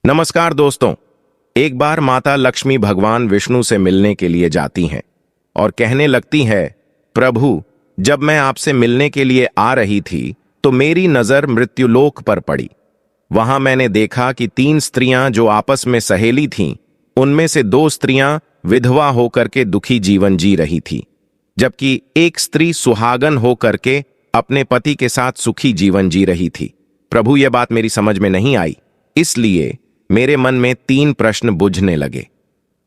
नमस्कार दोस्तों। एक बार माता लक्ष्मी भगवान विष्णु से मिलने के लिए जाती हैं और कहने लगती है, प्रभु, जब मैं आपसे मिलने के लिए आ रही थी तो मेरी नजर मृत्युलोक पर पड़ी। वहां मैंने देखा कि 3 स्त्रियां जो आपस में सहेली थीं, उनमें से 2 स्त्रियां विधवा होकर के दुखी जीवन जी रही थी, जबकि एक स्त्री सुहागन होकर के अपने पति के साथ सुखी जीवन जी रही थी। प्रभु, यह बात मेरी समझ में नहीं आई, इसलिए मेरे मन में 3 प्रश्न बुझने लगे।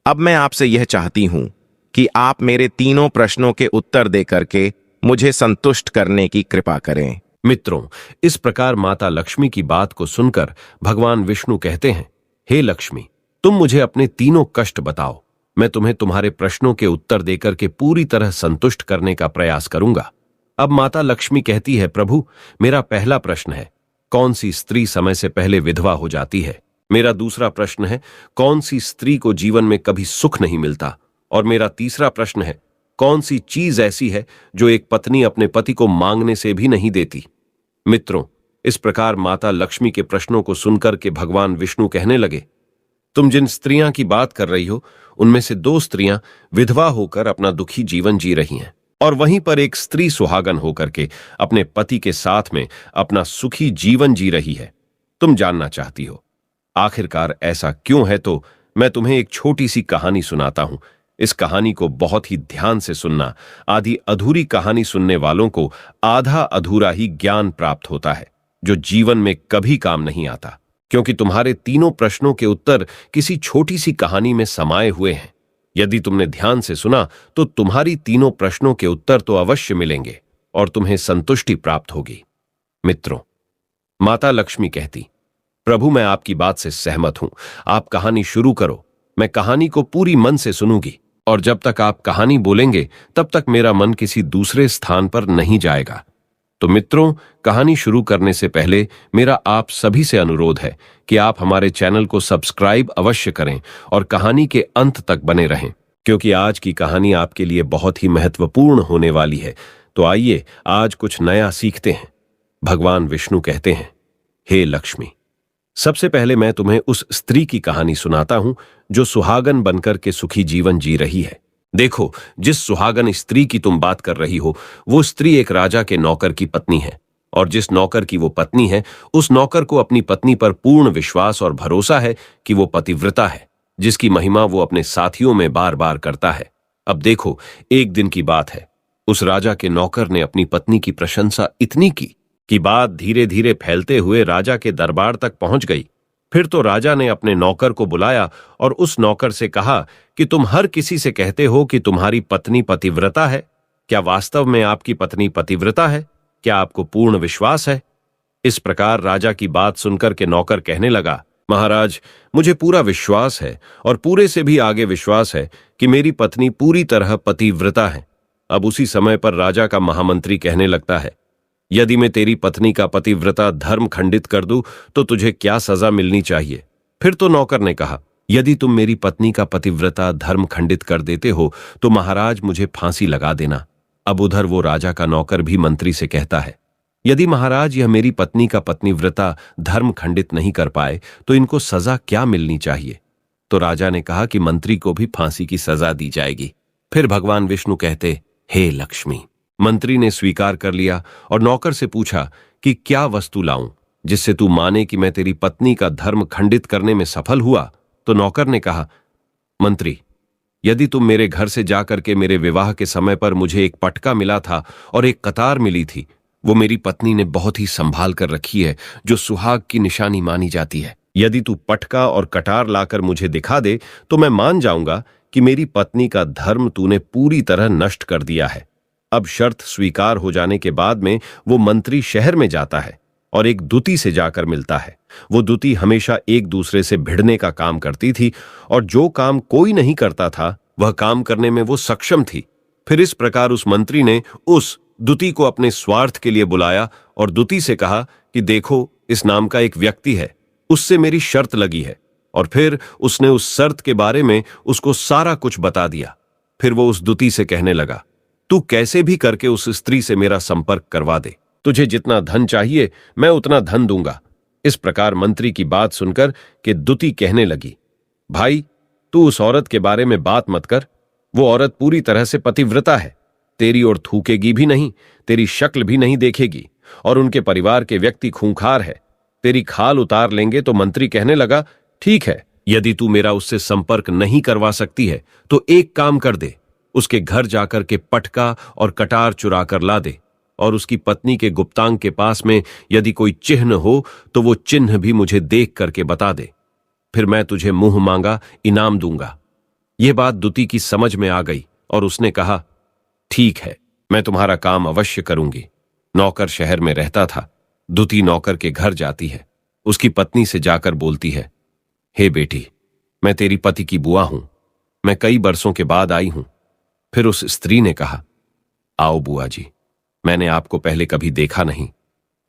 अब मैं आपसे यह चाहती हूं कि आप मेरे तीनों प्रश्नों के उत्तर दे करके मुझे संतुष्ट करने की कृपा करें। मित्रों, इस प्रकार माता लक्ष्मी की बात को सुनकर भगवान विष्णु कहते हैं, हे लक्ष्मी, तुम मुझे अपने तीनों कष्ट बताओ। मैं तुम्हें तुम्हारे प्रश्नों के उत्तर देकर के पूरी तरह संतुष्ट करने का प्रयास करूंगा। अब माता लक्ष्मी कहती है, प्रभु, मेरा पहला प्रश्न है, कौन सी स्त्री समय से पहले विधवा हो जाती है? मेरा दूसरा प्रश्न है, कौन सी स्त्री को जीवन में कभी सुख नहीं मिलता? और मेरा तीसरा प्रश्न है, कौन सी चीज ऐसी है जो एक पत्नी अपने पति को मांगने से भी नहीं देती? मित्रों, इस प्रकार माता लक्ष्मी के प्रश्नों को सुनकर के भगवान विष्णु कहने लगे, तुम जिन स्त्रियां की बात कर रही हो, उनमें से 2 स्त्रियां विधवा होकर अपना दुखी जीवन जी रही हैं, और वहीं पर एक स्त्री सुहागन होकर के अपने पति के साथ में अपना सुखी जीवन जी रही है। तुम जानना चाहती हो आखिरकार ऐसा क्यों है, तो मैं तुम्हें एक छोटी सी कहानी सुनाता हूं। इस कहानी को बहुत ही ध्यान से सुनना। आधी अधूरी कहानी सुनने वालों को आधा अधूरा ही ज्ञान प्राप्त होता है, जो जीवन में कभी काम नहीं आता, क्योंकि तुम्हारे तीनों प्रश्नों के उत्तर किसी छोटी सी कहानी में समाये हुए हैं। यदि तुमने ध्यान से सुना तो तुम्हारी तीनों प्रश्नों के उत्तर तो अवश्य मिलेंगे और तुम्हें संतुष्टि प्राप्त होगी। मित्रों, माता लक्ष्मी कहती, प्रभु, मैं आपकी बात से सहमत हूं, आप कहानी शुरू करो। मैं कहानी को पूरी मन से सुनूंगी, और जब तक आप कहानी बोलेंगे तब तक मेरा मन किसी दूसरे स्थान पर नहीं जाएगा। तो मित्रों, कहानी शुरू करने से पहले मेरा आप सभी से अनुरोध है कि आप हमारे चैनल को सब्सक्राइब अवश्य करें और कहानी के अंत तक बने रहें, क्योंकि आज की कहानी आपके लिए बहुत ही महत्वपूर्ण होने वाली है। तो आइए आज कुछ नया सीखते हैं। भगवान विष्णु कहते हैं, हे लक्ष्मी, सबसे पहले मैं तुम्हें उस स्त्री की कहानी सुनाता हूं जो सुहागन बनकर के सुखी जीवन जी रही है। देखो, जिस सुहागन स्त्री की तुम बात कर रही हो, वो स्त्री एक राजा के नौकर की पत्नी है, और जिस नौकर की वो पत्नी है, उस नौकर को अपनी पत्नी पर पूर्ण विश्वास और भरोसा है कि वो पतिव्रता है, जिसकी महिमा वो अपने साथियों में बार बार करता है। अब देखो, एक दिन की बात है, उस राजा के नौकर ने अपनी पत्नी की प्रशंसा इतनी की कि बात धीरे धीरे फैलते हुए राजा के दरबार तक पहुंच गई। फिर तो राजा ने अपने नौकर को बुलाया और उस नौकर से कहा कि तुम हर किसी से कहते हो कि तुम्हारी पत्नी पतिव्रता है। क्या वास्तव में आपकी पत्नी पतिव्रता है? क्या आपको पूर्ण विश्वास है? इस प्रकार राजा की बात सुनकर के नौकर कहने लगा, महाराज, मुझे पूरा विश्वास है और पूरे से भी आगे विश्वास है कि मेरी पत्नी पूरी तरह पतिव्रता है। अब उसी समय पर राजा का महामंत्री कहने लगता है, यदि मैं तेरी पत्नी का पतिव्रता धर्म खंडित कर दूं तो तुझे क्या सजा मिलनी चाहिए? फिर तो नौकर ने कहा, यदि तुम मेरी पत्नी का पतिव्रता धर्म खंडित कर देते हो तो महाराज मुझे फांसी लगा देना। अब उधर वो राजा का नौकर भी मंत्री से कहता है, यदि महाराज यह मेरी पत्नी का पतिव्रता धर्म खंडित नहीं कर पाए तो इनको सजा क्या मिलनी चाहिए? तो राजा ने कहा कि मंत्री को भी फांसी की सजा दी जाएगी। फिर भगवान विष्णु कहते, हे लक्ष्मी, मंत्री ने स्वीकार कर लिया और नौकर से पूछा कि क्या वस्तु लाऊं जिससे तू माने कि मैं तेरी पत्नी का धर्म खंडित करने में सफल हुआ? तो नौकर ने कहा, मंत्री, यदि तुम मेरे घर से जाकर के मेरे विवाह के समय पर मुझे एक पटका मिला था और एक कतार मिली थी, वो मेरी पत्नी ने बहुत ही संभाल कर रखी है, जो सुहाग की निशानी मानी जाती है। यदि तू पटका और कटार लाकर मुझे दिखा दे तो मैं मान जाऊंगा कि मेरी पत्नी का धर्म तूने पूरी तरह नष्ट कर दिया है। अब शर्त स्वीकार हो जाने के बाद में वो मंत्री शहर में जाता है और एक दूती से जाकर मिलता है। वो दूती हमेशा एक दूसरे से भिड़ने का काम करती थी, और जो काम कोई नहीं करता था वह काम करने में वो सक्षम थी। फिर इस प्रकार उस मंत्री ने उस दूती को अपने स्वार्थ के लिए बुलाया और दूती से कहा कि देखो, इस नाम का एक व्यक्ति है, उससे मेरी शर्त लगी है। और फिर उसने उस शर्त के बारे में उसको सारा कुछ बता दिया। फिर वो उस दूती से कहने लगा, तू कैसे भी करके उस स्त्री से मेरा संपर्क करवा दे। तुझे जितना धन चाहिए मैं उतना धन दूंगा, इस प्रकार मंत्री की बात सुनकर कि दुती कहने लगी, भाई तू उस औरत के बारे में बात मत कर। वो औरत पूरी तरह से पतिव्रता है, तेरी ओर थूकेगी भी नहीं, तेरी शक्ल भी नहीं देखेगी, और उनके परिवार के व्यक्ति खूंखार है। तेरी खाल उतार लेंगे। तो मंत्री कहने लगा, ठीक है, यदि तू मेरा उससे संपर्क नहीं करवा सकती है तो एक काम कर दे, उसके घर जाकर के पटका और कटार चुरा कर ला दे, और उसकी पत्नी के गुप्तांग के पास में यदि कोई चिन्ह हो तो वो चिन्ह भी मुझे देख करके बता दे, फिर मैं तुझे मुंह मांगा इनाम दूंगा। यह बात दुती की समझ में आ गई और उसने कहा, ठीक है, मैं तुम्हारा काम अवश्य करूंगी। नौकर शहर में रहता था। दुती नौकर के घर जाती है, उसकी पत्नी से जाकर बोलती है, हे बेटी, मैं तेरी पति की बुआ हूं, मैं कई बरसों के बाद आई हूं। फिर उस स्त्री ने कहा, आओ बुआ जी, मैंने आपको पहले कभी देखा नहीं,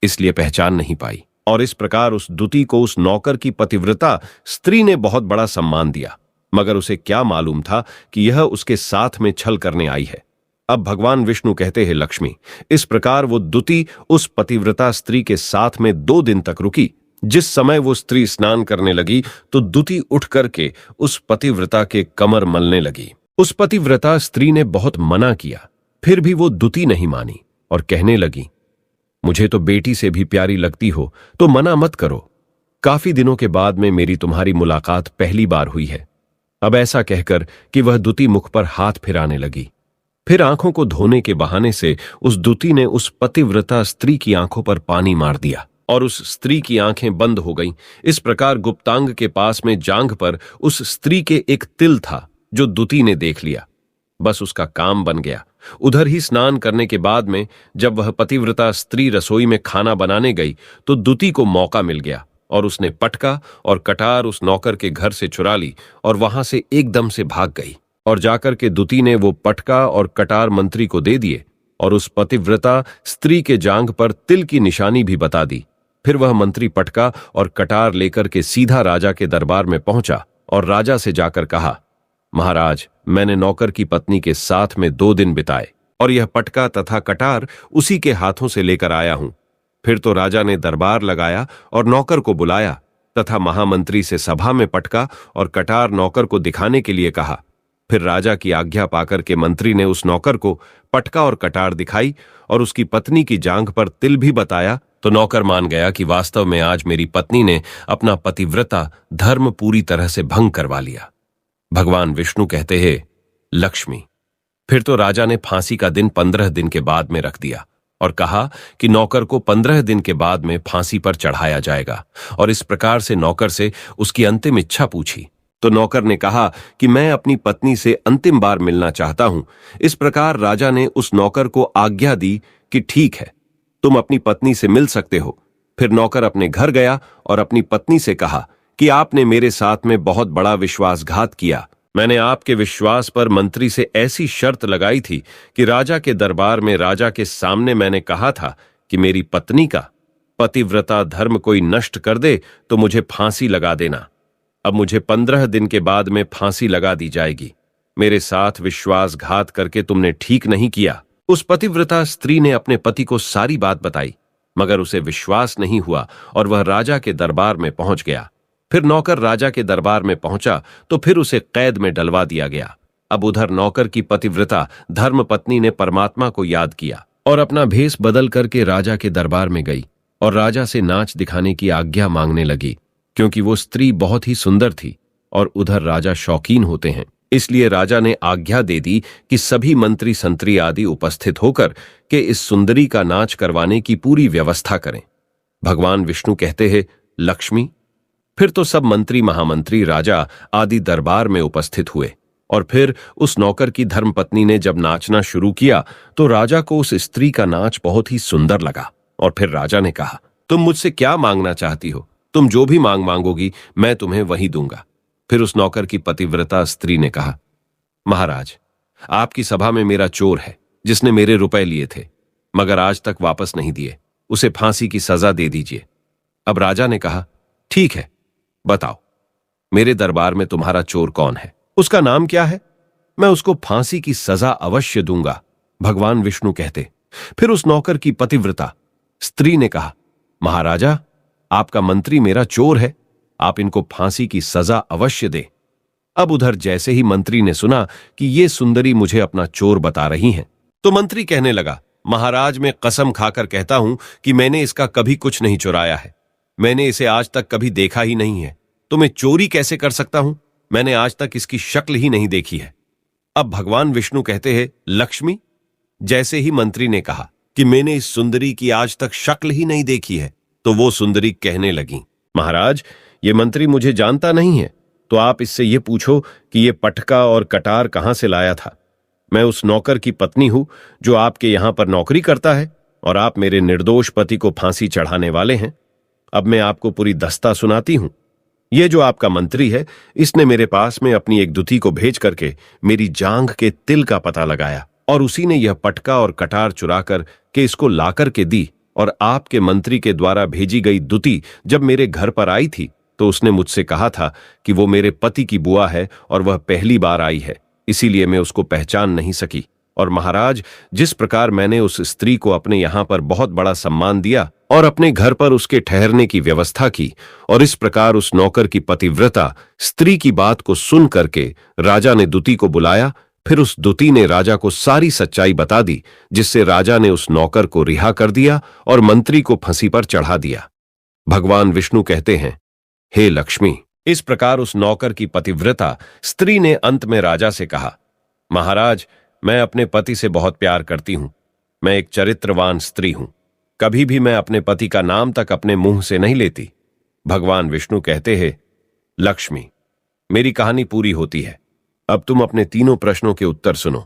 इसलिए पहचान नहीं पाई। और इस प्रकार उस दुती को उस नौकर की पतिव्रता स्त्री ने बहुत बड़ा सम्मान दिया, मगर उसे क्या मालूम था कि यह उसके साथ में छल करने आई है। अब भगवान विष्णु कहते हैं, लक्ष्मी, इस प्रकार वो दुती उस पतिव्रता स्त्री के साथ में 2 दिन तक रुकी। जिस समय वो स्त्री स्नान करने लगी तो दुती उठ करके उस पतिव्रता के कमर मलने लगी। उस पतिव्रता स्त्री ने बहुत मना किया, फिर भी वो दुती नहीं मानी और कहने लगी, मुझे तो बेटी से भी प्यारी लगती हो तो मना मत करो। काफी दिनों के बाद में मेरी तुम्हारी मुलाकात पहली बार हुई है। अब ऐसा कहकर कि वह दुती मुख पर हाथ फिराने लगी। फिर आंखों को धोने के बहाने से उस दुती ने उस पतिव्रता स्त्री की आंखों पर पानी मार दिया और उस स्त्री की आंखें बंद हो गईं। इस प्रकार गुप्तांग के पास में जांघ पर उस स्त्री के एक तिल था जो दुती ने देख लिया। बस उसका काम बन गया। उधर ही स्नान करने के बाद में जब वह पतिव्रता स्त्री रसोई में खाना बनाने गई तो दुती को मौका मिल गया और उसने पटका और कटार उस नौकर के घर से चुरा ली और वहां से एकदम से भाग गई। और जाकर के दुती ने वो पटका और कटार मंत्री को दे दिए और उस पतिव्रता स्त्री के जांघ पर तिल की निशानी भी बता दी। फिर वह मंत्री पटका और कटार लेकर के सीधा राजा के दरबार में पहुंचा और राजा से जाकर कहा, महाराज, मैंने नौकर की पत्नी के साथ में 2 दिन बिताए और यह पटका तथा कटार उसी के हाथों से लेकर आया हूं। फिर तो राजा ने दरबार लगाया और नौकर को बुलाया तथा महामंत्री से सभा में पटका और कटार नौकर को दिखाने के लिए कहा। फिर राजा की आज्ञा पाकर के मंत्री ने उस नौकर को पटका और कटार दिखाई और उसकी पत्नी की जांघ पर तिल भी बताया तो नौकर मान गया कि वास्तव में आज मेरी पत्नी ने अपना पतिव्रता धर्म पूरी तरह से भंग करवा लिया। भगवान विष्णु कहते हैं, लक्ष्मी, फिर तो राजा ने फांसी का दिन 15 दिन के बाद में रख दिया और कहा कि नौकर को 15 दिन के बाद में फांसी पर चढ़ाया जाएगा। और इस प्रकार से नौकर से उसकी अंतिम इच्छा पूछी तो नौकर ने कहा कि मैं अपनी पत्नी से अंतिम बार मिलना चाहता हूं। इस प्रकार राजा ने उस नौकर को आज्ञा दी कि ठीक है, तुम अपनी पत्नी से मिल सकते हो। फिर नौकर अपने घर गया और अपनी पत्नी से कहा कि आपने मेरे साथ में बहुत बड़ा विश्वासघात किया। मैंने आपके विश्वास पर मंत्री से ऐसी शर्त लगाई थी कि राजा के दरबार में राजा के सामने मैंने कहा था कि मेरी पत्नी का पतिव्रता धर्म कोई नष्ट कर दे तो मुझे फांसी लगा देना। अब मुझे 15 दिन के बाद में फांसी लगा दी जाएगी। मेरे साथ विश्वासघात करके तुमने ठीक नहीं किया। उस पतिव्रता स्त्री ने अपने पति को सारी बात बताई, मगर उसे विश्वास नहीं हुआ और वह राजा के दरबार में पहुंच गया। फिर नौकर राजा के दरबार में पहुंचा तो फिर उसे कैद में डलवा दिया गया। अब उधर नौकर की पतिव्रता धर्मपत्नी ने परमात्मा को याद किया और अपना भेष बदल करके राजा के दरबार में गई और राजा से नाच दिखाने की आज्ञा मांगने लगी, क्योंकि वो स्त्री बहुत ही सुंदर थी और उधर राजा शौकीन होते हैं। इसलिए राजा ने आज्ञा दे दी कि सभी मंत्री संतरी आदि उपस्थित होकर के इस सुंदरी का नाच करवाने की पूरी व्यवस्था करें। भगवान विष्णु कहते हैं, लक्ष्मी, फिर तो सब मंत्री महामंत्री राजा आदि दरबार में उपस्थित हुए और फिर उस नौकर की धर्मपत्नी ने जब नाचना शुरू किया तो राजा को उस स्त्री का नाच बहुत ही सुंदर लगा। और फिर राजा ने कहा, तुम मुझसे क्या मांगना चाहती हो? तुम जो भी मांगोगी मैं तुम्हें वही दूंगा। फिर उस नौकर की पतिव्रता स्त्री ने कहा, महाराज, आपकी सभा में मेरा चोर है जिसने मेरे रुपए लिए थे मगर आज तक वापस नहीं दिए, उसे फांसी की सजा दे दीजिए। अब राजा ने कहा, ठीक है, बताओ मेरे दरबार में तुम्हारा चोर कौन है, उसका नाम क्या है? मैं उसको फांसी की सजा अवश्य दूंगा। भगवान विष्णु कहते। फिर उस नौकर की पतिव्रता स्त्री ने कहा, महाराजा, आपका मंत्री मेरा चोर है, आप इनको फांसी की सजा अवश्य दे। अब उधर जैसे ही मंत्री ने सुना कि ये सुंदरी मुझे अपना चोर बता रही हैं, तो मंत्री कहने लगा, महाराज मैं कसम खाकर कहता हूं कि मैंने इसका कभी कुछ नहीं चुराया है। मैंने इसे आज तक कभी देखा ही नहीं है, तो मैं चोरी कैसे कर सकता हूं? मैंने आज तक इसकी शक्ल ही नहीं देखी है। अब भगवान विष्णु कहते हैं, लक्ष्मी, जैसे ही मंत्री ने कहा कि मैंने इस सुंदरी की आज तक शक्ल ही नहीं देखी है, तो वो सुंदरी कहने लगी, महाराज ये मंत्री मुझे जानता नहीं है, तो आप इससे ये पूछो कि ये पटका और कटार कहां से लाया था। मैं उस नौकर की पत्नी हूं जो आपके यहां पर नौकरी करता है, और आप मेरे निर्दोष पति को फांसी चढ़ाने वाले हैं। अब मैं आपको पूरी दस्ता सुनाती हूं। ये जो आपका मंत्री है, इसने मेरे पास में अपनी एक दुती को भेज करके मेरी जांघ के तिल का पता लगाया, और उसी ने यह पटका और कटार चुरा कर के इसको लाकर के दी। और आपके मंत्री के द्वारा भेजी गई दुती जब मेरे घर पर आई थी, तो उसने मुझसे कहा था कि वो मेरे पति की बुआ है और वह पहली बार आई है, इसीलिए मैं उसको पहचान नहीं सकी। और महाराज, जिस प्रकार मैंने उस स्त्री को अपने यहां पर बहुत बड़ा सम्मान दिया और अपने घर पर उसके ठहरने की व्यवस्था की, और इस प्रकार उस नौकर की पतिव्रता स्त्री की बात को सुन करके राजा ने दुती को बुलाया। फिर उस दुती ने राजा को सारी सच्चाई बता दी, जिससे राजा ने उस नौकर को रिहा कर दिया और मंत्री को फांसी पर चढ़ा दिया। भगवान विष्णु कहते हैं, हे लक्ष्मी, इस प्रकार उस नौकर की पतिव्रता स्त्री ने अंत में राजा से कहा, महाराज मैं अपने पति से बहुत प्यार करती हूं। मैं एक चरित्रवान स्त्री हूं। कभी भी मैं अपने पति का नाम तक अपने मुंह से नहीं लेती। भगवान विष्णु कहते हैं, लक्ष्मी, मेरी कहानी पूरी होती है। अब तुम अपने तीनों प्रश्नों के उत्तर सुनो।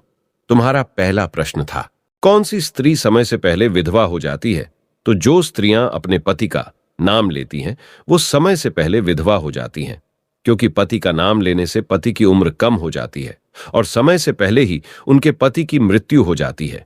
तुम्हारा पहला प्रश्न था, कौन सी स्त्री समय से पहले विधवा हो जाती है? तो जो स्त्रियां अपने पति का नाम लेती हैं, वो समय से पहले विधवा हो जाती हैं, क्योंकि पति का नाम लेने से पति की उम्र कम हो जाती है और समय से पहले ही उनके पति की मृत्यु हो जाती है।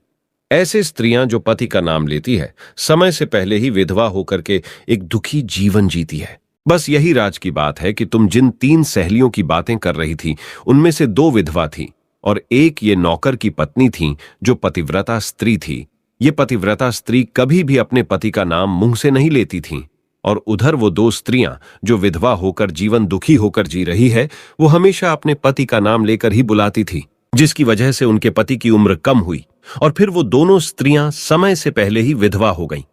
ऐसे स्त्रियां जो पति का नाम लेती है, समय से पहले ही विधवा होकर के एक दुखी जीवन जीती है। बस यही राज की बात है कि तुम जिन 3 सहेलियों की बातें कर रही थी, उनमें से 2 विधवा थी और एक ये नौकर की पत्नी थी जो पतिव्रता स्त्री थी। ये पतिव्रता स्त्री कभी भी अपने पति का नाम मुंह से नहीं लेती थी, और उधर वो 2 स्त्रियां जो विधवा होकर जीवन दुखी होकर जी रही है, वो हमेशा अपने पति का नाम लेकर ही बुलाती थी, जिसकी वजह से उनके पति की उम्र कम हुई और फिर वो दोनों स्त्रियां समय से पहले ही विधवा हो गईं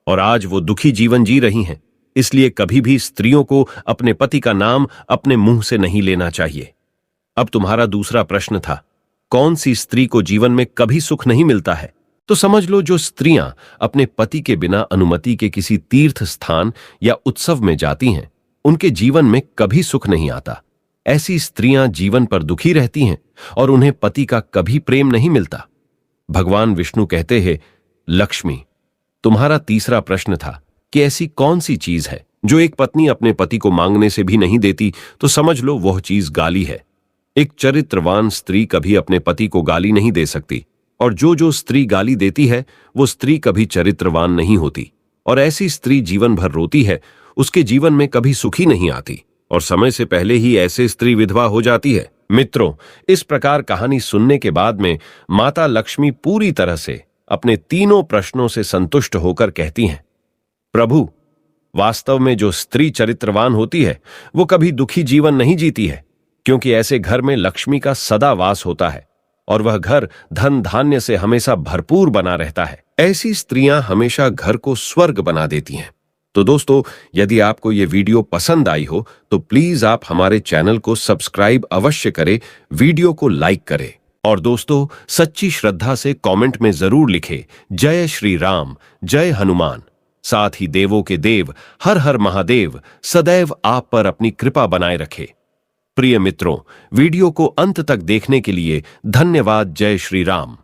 और आज वो दुखी जीवन जी रही हैं। इसलिए कभी भी स्त्रियों को अपने पति का नाम अपने मुंह से नहीं लेना चाहिए। अब तुम्हारा दूसरा प्रश्न था, कौन सी स्त्री को जीवन में कभी सुख नहीं मिलता है? तो समझ लो, जो स्त्रियां अपने पति के बिना अनुमति के किसी तीर्थ स्थान या उत्सव में जाती हैं, उनके जीवन में कभी सुख नहीं आता। ऐसी स्त्रियां जीवन पर दुखी रहती हैं और उन्हें पति का कभी प्रेम नहीं मिलता। भगवान विष्णु कहते हैं, लक्ष्मी, तुम्हारा तीसरा प्रश्न था कि ऐसी कौन सी चीज है जो एक पत्नी अपने पति को मांगने से भी नहीं देती? तो समझ लो, वह चीज गाली है। एक चरित्रवान स्त्री कभी अपने पति को गाली नहीं दे सकती, और जो स्त्री गाली देती है वो स्त्री कभी चरित्रवान नहीं होती, और ऐसी स्त्री जीवन भर रोती है, उसके जीवन में कभी सुखी नहीं आती, और समय से पहले ही ऐसे स्त्री विधवा हो जाती है। मित्रों, इस प्रकार कहानी सुनने के बाद में माता लक्ष्मी पूरी तरह से अपने तीनों प्रश्नों से संतुष्ट होकर कहती हैं, प्रभु, वास्तव में जो स्त्री चरित्रवान होती है वो कभी दुखी जीवन नहीं जीती है, क्योंकि ऐसे घर में लक्ष्मी का सदा वास होता है और वह घर धन धान्य से हमेशा भरपूर बना रहता है। ऐसी स्त्रियां हमेशा घर को स्वर्ग बना देती हैं। तो दोस्तों, यदि आपको ये वीडियो पसंद आई हो तो प्लीज आप हमारे चैनल को सब्सक्राइब अवश्य करें, वीडियो को लाइक करें, और दोस्तों सच्ची श्रद्धा से कमेंट में जरूर लिखें, जय श्री राम, जय हनुमान। साथ ही देवों के देव हर हर महादेव सदैव आप पर अपनी कृपा बनाए रखे। प्रिय मित्रों, वीडियो को अंत तक देखने के लिए धन्यवाद। जय श्री राम।